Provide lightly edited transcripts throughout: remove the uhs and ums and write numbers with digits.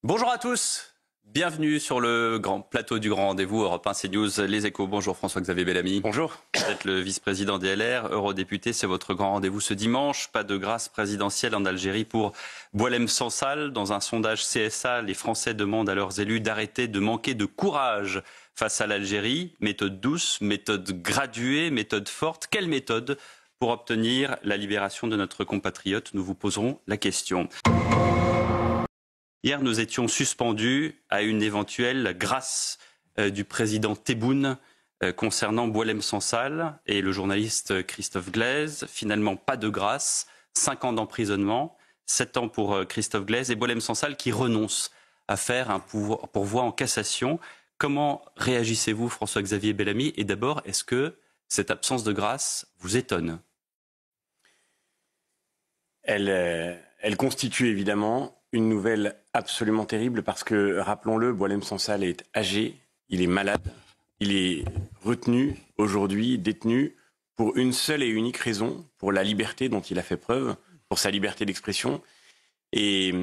Bonjour à tous, bienvenue sur le grand plateau du Grand Rendez-vous Europe 1 CNews Les Échos. Bonjour François-Xavier Bellamy. Bonjour. Vous êtes le vice-président des LR, eurodéputé, c'est votre grand rendez-vous ce dimanche. Pas de grâce présidentielle en Algérie pour Boualem Sansal. Dans un sondage CSA, les Français demandent à leurs élus d'arrêter de manquer de courage face à l'Algérie. Méthode douce, méthode graduée, méthode forte. Quelle méthode pour obtenir la libération de notre compatriote? Nous vous poserons la question. Hier, nous étions suspendus à une éventuelle grâce du président Tebboune concernant Boualem Sansal et le journaliste Christophe Glaise. Finalement, pas de grâce, 5 ans d'emprisonnement, 7 ans pour Christophe Glaise et Boualem Sansal qui renonce à faire un pourvoi en cassation. Comment réagissez-vous, François-Xavier Bellamy? Et d'abord, est-ce que cette absence de grâce vous étonne? Elle constitue évidemment une nouvelle absolument terrible parce que, rappelons-le, Boualem Sansal est âgé, il est malade, il est retenu aujourd'hui, détenu pour une seule et unique raison, pour la liberté dont il a fait preuve, pour sa liberté d'expression. Et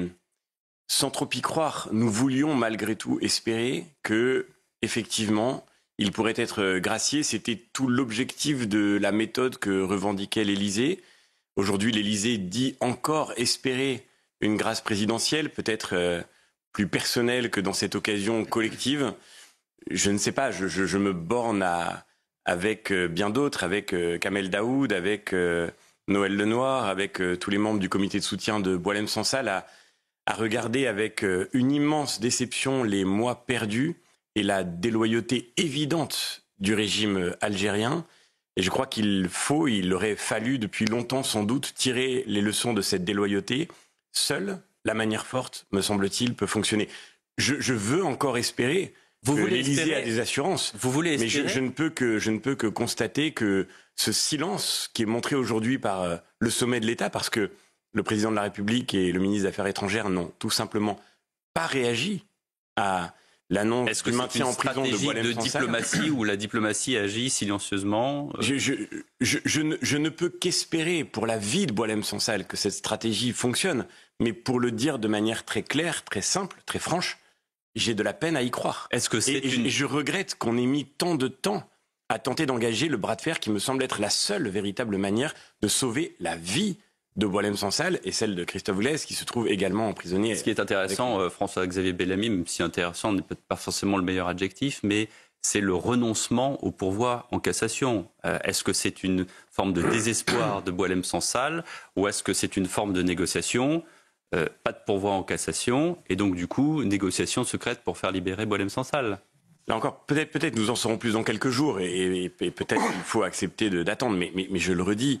sans trop y croire, nous voulions malgré tout espérer que, effectivement, il pourrait être gracié. C'était tout l'objectif de la méthode que revendiquait l'Élysée. Aujourd'hui, l'Élysée dit encore espérer une grâce présidentielle, peut-être plus personnelle que dans cette occasion collective. Je ne sais pas, je me borne avec bien d'autres, avec Kamel Daoud, avec Noël Lenoir, avec tous les membres du comité de soutien de Boualem Sansal, à regarder avec une immense déception les mois perdus et la déloyauté évidente du régime algérien. Et je crois il aurait fallu depuis longtemps sans doute tirer les leçons de cette déloyauté. Seule la manière forte, me semble-t-il, peut fonctionner. Je veux encore espérer que l'Élysée a des assurances. Vous voulez espérer? Mais je ne peux que constater que ce silence qui est montré aujourd'hui par le sommet de l'État, parce que le président de la République et le ministre des Affaires étrangères n'ont tout simplement pas réagi à l'annonce du maintien en prison de Boualem Sansal. Est-ce que c'est une stratégie de diplomatie où la diplomatie agit silencieusement? Je ne peux qu'espérer pour la vie de Boualem Sansal que cette stratégie fonctionne, mais pour le dire de manière très claire, très simple, très franche, j'ai de la peine à y croire. Est-ce que c'est et je regrette qu'on ait mis tant de temps à tenter d'engager le bras de fer qui me semble être la seule véritable manière de sauver la vie de Boualem Sansal et celle de Christophe Glaise qui se trouve également emprisonné. Ce qui est intéressant, François-Xavier Bellamy, même si intéressant n'est peut-être pas forcément le meilleur adjectif, mais c'est le renoncement au pourvoi en cassation. Est-ce que c'est une forme de désespoir de Boualem Sansal ou est-ce que c'est une forme de négociation? Pas de pourvoi en cassation et donc du coup, négociation secrète pour faire libérer Boualem Sansal. Là encore, peut-être nous en saurons plus dans quelques jours et peut-être qu'il faut accepter d'attendre, mais je le redis,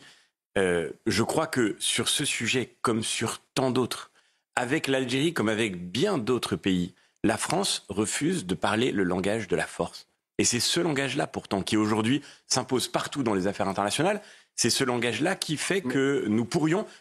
je crois que sur ce sujet, comme sur tant d'autres, avec l'Algérie comme avec bien d'autres pays, la France refuse de parler le langage de la force. Et c'est ce langage-là, pourtant, qui aujourd'hui s'impose partout dans les affaires internationales. C'est ce langage-là qui fait que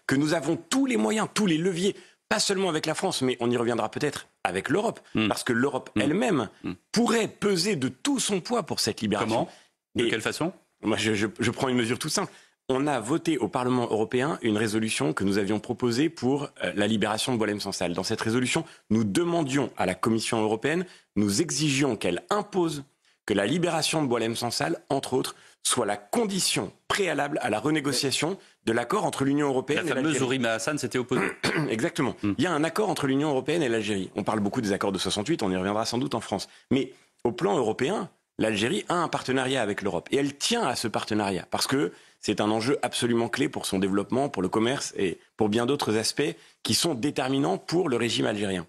que nous avons tous les moyens, tous les leviers, pas seulement avec la France, mais on y reviendra peut-être avec l'Europe, parce que l'Europe elle-même pourrait peser de tout son poids pour cette libération. Comment? De quelle façon? Moi, je prends une mesure toute simple. On a voté au Parlement européen une résolution que nous avions proposée pour la libération de Boualem Sansal. Dans cette résolution, nous demandions à la Commission européenne, nous exigions qu'elle impose que la libération de Boualem Sansal, entre autres, soit la condition préalable à la renégociation de l'accord entre l'Union européenne et l'Algérie. La fameuse Ourima Hassan s'était opposée. Exactement. Il y a un accord entre l'Union européenne et l'Algérie. On parle beaucoup des accords de 68, on y reviendra sans doute en France. Mais au plan européen, l'Algérie a un partenariat avec l'Europe. Et elle tient à ce partenariat parce que c'est un enjeu absolument clé pour son développement, pour le commerce et pour bien d'autres aspects qui sont déterminants pour le régime algérien.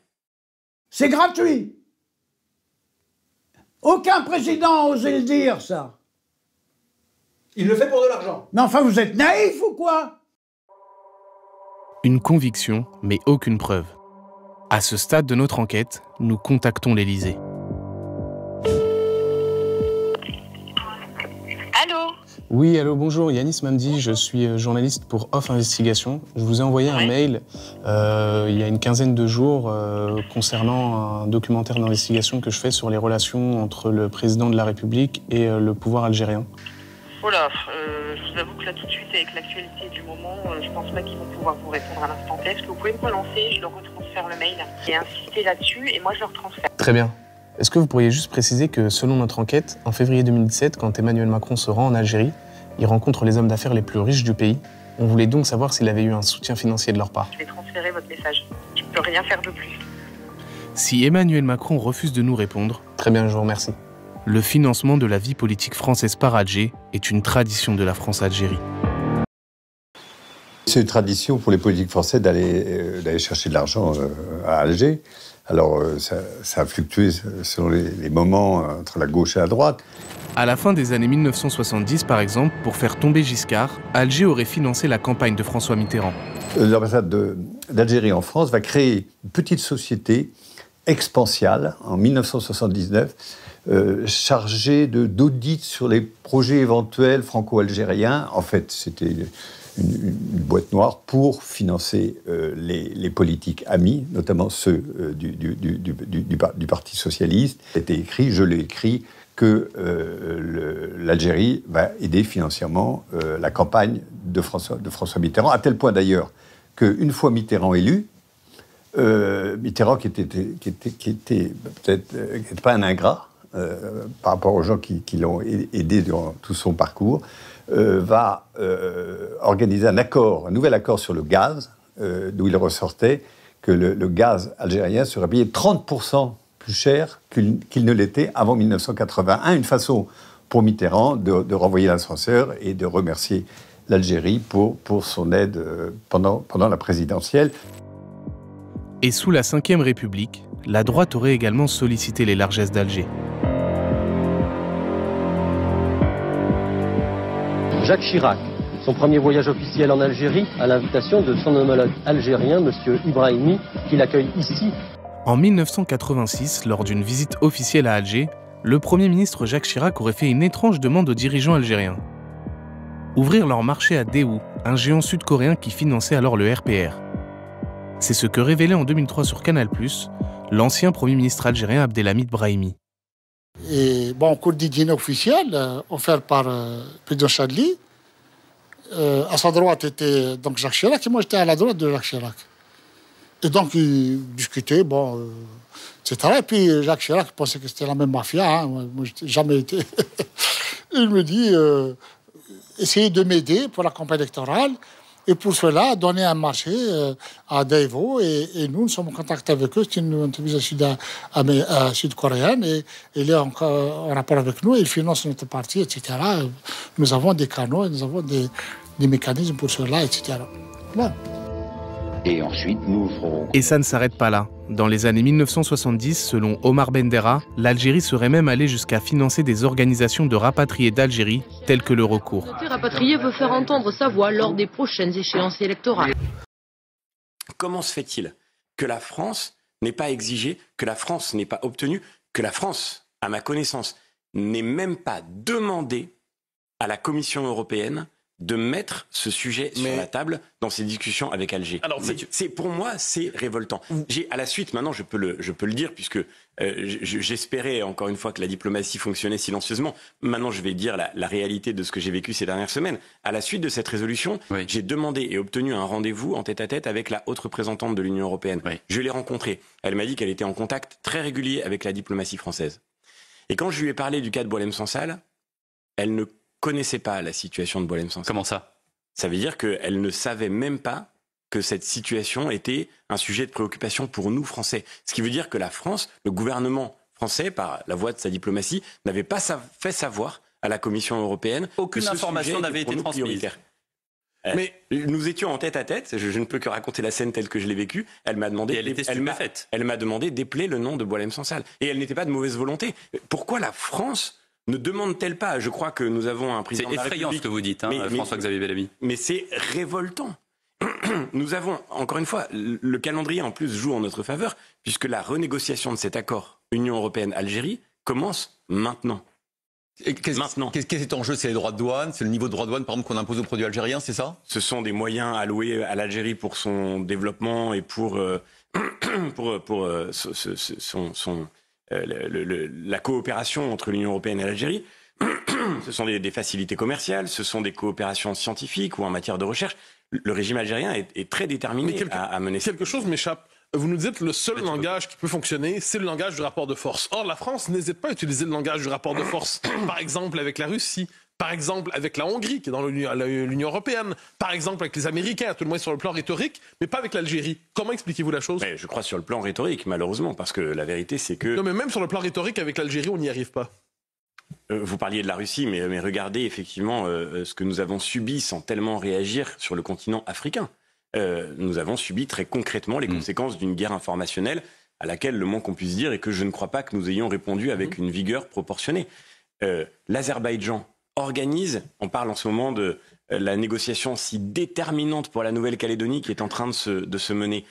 C'est gratuit. Aucun président n'a osé le dire, ça. Il le fait pour de l'argent. Mais enfin, vous êtes naïf ou quoi? Une conviction, mais aucune preuve. À ce stade de notre enquête, nous contactons l'Élysée. Allô? Oui, allô, bonjour, Yanis Mamdi, je suis journaliste pour Off Investigation. Je vous ai envoyé un mail il y a une quinzaine de jours concernant un documentaire d'investigation que je fais sur les relations entre le président de la République et le pouvoir algérien. Oula, je vous je vous avoue que là tout de suite avec l'actualité du moment, je pense pas qu'ils vont pouvoir vous répondre à l'instant T. Est-ce que vous pouvez me relancer, je leur retransfère le mail et insister là-dessus et moi je leur transfère. Très bien. Est-ce que vous pourriez juste préciser que selon notre enquête, en février 2017, quand Emmanuel Macron se rend en Algérie, il rencontre les hommes d'affaires les plus riches du pays. On voulait donc savoir s'il avait eu un soutien financier de leur part. Je vais transférer votre message. Je peux rien faire de plus. Si Emmanuel Macron refuse de nous répondre, Très bien, je vous remercie. le financement de la vie politique française par Alger est une tradition de la France-Algérie. C'est une tradition pour les politiques français d'aller chercher de l'argent à Alger. Alors, ça a fluctué selon les moments entre la gauche et la droite. À la fin des années 1970, par exemple, pour faire tomber Giscard, Alger aurait financé la campagne de François Mitterrand. L'ambassade d'Algérie en France va créer une petite société expansiale en 1979, chargée d'audit sur les projets éventuels franco-algériens. En fait, c'était une boîte noire pour financer les politiques amis, notamment ceux du Parti socialiste. C'était écrit, je l'ai écrit, que l'Algérie va aider financièrement la campagne de François Mitterrand, à tel point d'ailleurs qu'une fois Mitterrand élu, Mitterrand, qui était peut-être pas un ingrat par rapport aux gens qui l'ont aidé durant tout son parcours, va organiser un nouvel accord sur le gaz, d'où il ressortait que le gaz algérien serait payé 30% plus cher qu'il ne l'était avant 1981. Une façon pour Mitterrand de renvoyer l'ascenseur et de remercier l'Algérie pour son aide pendant la présidentielle. Et sous la Ve République, la droite aurait également sollicité les largesses d'Alger. Jacques Chirac, son premier voyage officiel en Algérie, à l'invitation de son homologue algérien, M. Ibrahimi, qui l'accueille ici. En 1986, lors d'une visite officielle à Alger, le Premier ministre Jacques Chirac aurait fait une étrange demande aux dirigeants algériens. Ouvrir leur marché à Daewoo, un géant sud-coréen qui finançait alors le RPR. C'est ce que révélait en 2003 sur Canal+, l'ancien Premier ministre algérien Abdelhamid Brahimi. Et bon, au cours du dîner officiel offert par le président Chadli, à sa droite était donc Jacques Chirac et moi j'étais à la droite de Jacques Chirac. Et donc ils discutaient, etc. Et puis Jacques Chirac pensait que c'était la même mafia, hein. Moi je n'ai jamais été. Il me dit essayez de m'aider pour la campagne électorale. Et pour cela, donner un marché à Daewoo. Et nous sommes en contact avec eux. C'est une entreprise sud-coréenne. Et il est en rapport avec nous. Il finance notre parti, etc. Nous avons des canaux, nous avons des mécanismes pour cela, etc. Voilà. Et ensuite, nous ferons... Et ça ne s'arrête pas là. Dans les années 1970, selon Omar Bendera, l'Algérie serait même allée jusqu'à financer des organisations de rapatriés d'Algérie, telles que le Recours. Le rapatrié veut faire entendre sa voix lors des prochaines échéances électorales. Comment se fait-il que la France n'ait pas exigé, que la France n'ait pas obtenu, que la France, à ma connaissance, n'ait même pas demandé à la Commission européenne de mettre ce sujet sur la table dans ses discussions avec Alger. Alors, pour moi, c'est révoltant. À la suite, maintenant, je peux le dire, puisque j'espérais, encore une fois, que la diplomatie fonctionnait silencieusement. Maintenant, je vais dire la réalité de ce que j'ai vécu ces dernières semaines. À la suite de cette résolution, j'ai demandé et obtenu un rendez-vous en tête-à-tête avec la haute représentante de l'Union européenne. Je l'ai rencontrée. Elle m'a dit qu'elle était en contact très régulier avec la diplomatie française. Et quand je lui ai parlé du cas de Boualem Sansal, elle ne connaissait pas la situation de Boualem Sansal. Comment ça ? Ça veut dire qu'elle ne savait même pas que cette situation était un sujet de préoccupation pour nous, Français. Ce qui veut dire que la France, le gouvernement français, par la voie de sa diplomatie, n'avait pas fait savoir à la Commission européenne aucune information n'avait été transmise. Mais nous étions en tête-à-tête, je ne peux que raconter la scène telle que je l'ai vécue. Elle m'a demandé, elle m'a demandé d'épeler le nom de Boualem Sansal. Et elle n'était pas de mauvaise volonté. Pourquoi la France ne demande-t-elle pas? Je crois que nous avons un président de la République... C'est effrayant ce que vous dites, François-Xavier Bellamy. Mais c'est révoltant. Nous avons, encore une fois, le calendrier en plus joue en notre faveur, puisque la renégociation de cet accord Union européenne-Algérie commence maintenant. Qu'est-ce qui est en jeu? C'est les droits de douane, c'est le niveau de droits de douane par exemple qu'on impose aux produits algériens, c'est ça? Ce sont des moyens alloués à l'Algérie pour son développement et pour la coopération entre l'Union européenne et l'Algérie. ce sont des facilités commerciales, ce sont des coopérations scientifiques ou en matière de recherche. Le régime algérien est très déterminé à mener ça. Quelque chose m'échappe. Vous nous dites le seul langage qui peut fonctionner, c'est le langage du rapport de force. Or, la France n'hésite pas à utiliser le langage du rapport de force. Par exemple, avec la Russie. Par exemple, avec la Hongrie, qui est dans l'Union européenne. Par exemple, avec les Américains, à tout le moins sur le plan rhétorique, mais pas avec l'Algérie. Comment expliquez-vous la chose? Je crois sur le plan rhétorique, malheureusement, parce que la vérité, c'est que... Non, mais même sur le plan rhétorique, avec l'Algérie, on n'y arrive pas. Vous parliez de la Russie, mais regardez effectivement ce que nous avons subi sans tellement réagir sur le continent africain. Nous avons subi très concrètement les conséquences d'une guerre informationnelle à laquelle le moins qu'on puisse dire est que je ne crois pas que nous ayons répondu avec une vigueur proportionnée. L'Azerbaïdjan organise, on parle en ce moment de la négociation si déterminante pour la Nouvelle-Calédonie qui est en train de se mener.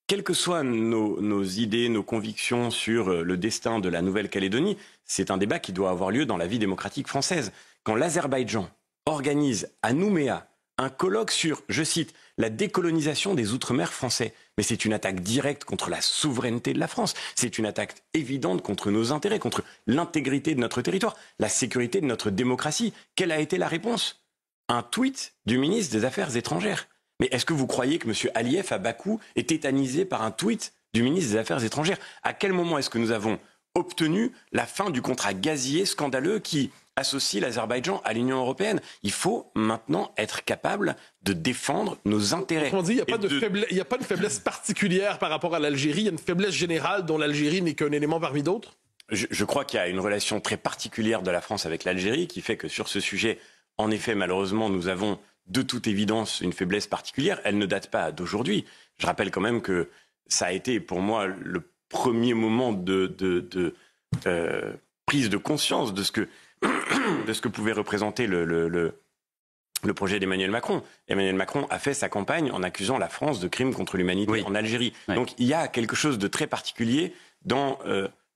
Quelles que soient nos idées, nos convictions sur le destin de la Nouvelle-Calédonie, c'est un débat qui doit avoir lieu dans la vie démocratique française. Quand l'Azerbaïdjan organise à Nouméa un colloque sur, je cite, la décolonisation des Outre-mer français, mais c'est une attaque directe contre la souveraineté de la France. C'est une attaque évidente contre nos intérêts, contre l'intégrité de notre territoire, la sécurité de notre démocratie. Quelle a été la réponse? Un tweet du ministre des Affaires étrangères. Mais est-ce que vous croyez que M. Aliyev à Bakou est tétanisé par un tweet du ministre des Affaires étrangères? À quel moment est-ce que nous avons obtenu la fin du contrat gazier scandaleux qui associe l'Azerbaïdjan à l'Union européenne? Il faut maintenant être capable de défendre nos intérêts. Autrement dit, il n'y a pas de faiblesse particulière par rapport à l'Algérie, il y a une faiblesse générale dont l'Algérie n'est qu'un élément parmi d'autres? Je crois qu'il y a une relation très particulière de la France avec l'Algérie qui fait que sur ce sujet, en effet, malheureusement, nous avons de toute évidence une faiblesse particulière. Elle ne date pas d'aujourd'hui. Je rappelle quand même que ça a été pour moi le premier moment de prise de conscience de ce que pouvait représenter le projet d'Emmanuel Macron. Emmanuel Macron a fait sa campagne en accusant la France de crimes contre l'humanité en Algérie. Oui. Donc il y a quelque chose de très particulier dans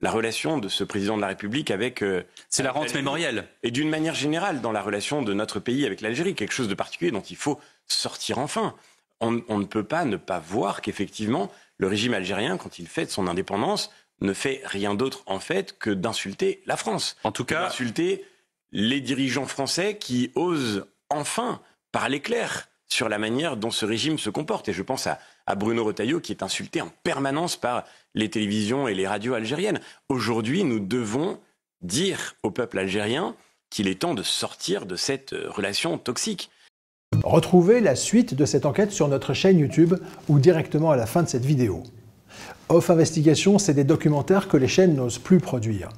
la relation de ce président de la République avec... c'est la rente mémorielle. Et d'une manière générale, dans la relation de notre pays avec l'Algérie, quelque chose de particulier dont il faut sortir enfin. On ne peut pas ne pas voir qu'effectivement, le régime algérien, quand il fête son indépendance, ne fait rien d'autre en fait que d'insulter la France. En tout cas... d'insulter les dirigeants français qui osent enfin parler clair sur la manière dont ce régime se comporte. Et je pense à Bruno Retailleau qui est insulté en permanence par les télévisions et les radios algériennes. Aujourd'hui, nous devons dire au peuple algérien qu'il est temps de sortir de cette relation toxique. Retrouvez la suite de cette enquête sur notre chaîne YouTube ou directement à la fin de cette vidéo. Off Investigation, c'est des documentaires que les chaînes n'osent plus produire.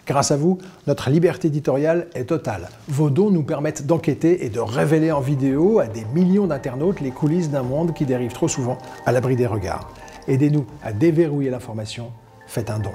Grâce à vous, notre liberté éditoriale est totale. Vos dons nous permettent d'enquêter et de révéler en vidéo à des millions d'internautes les coulisses d'un monde qui dérive trop souvent à l'abri des regards. Aidez-nous à déverrouiller l'information. Faites un don.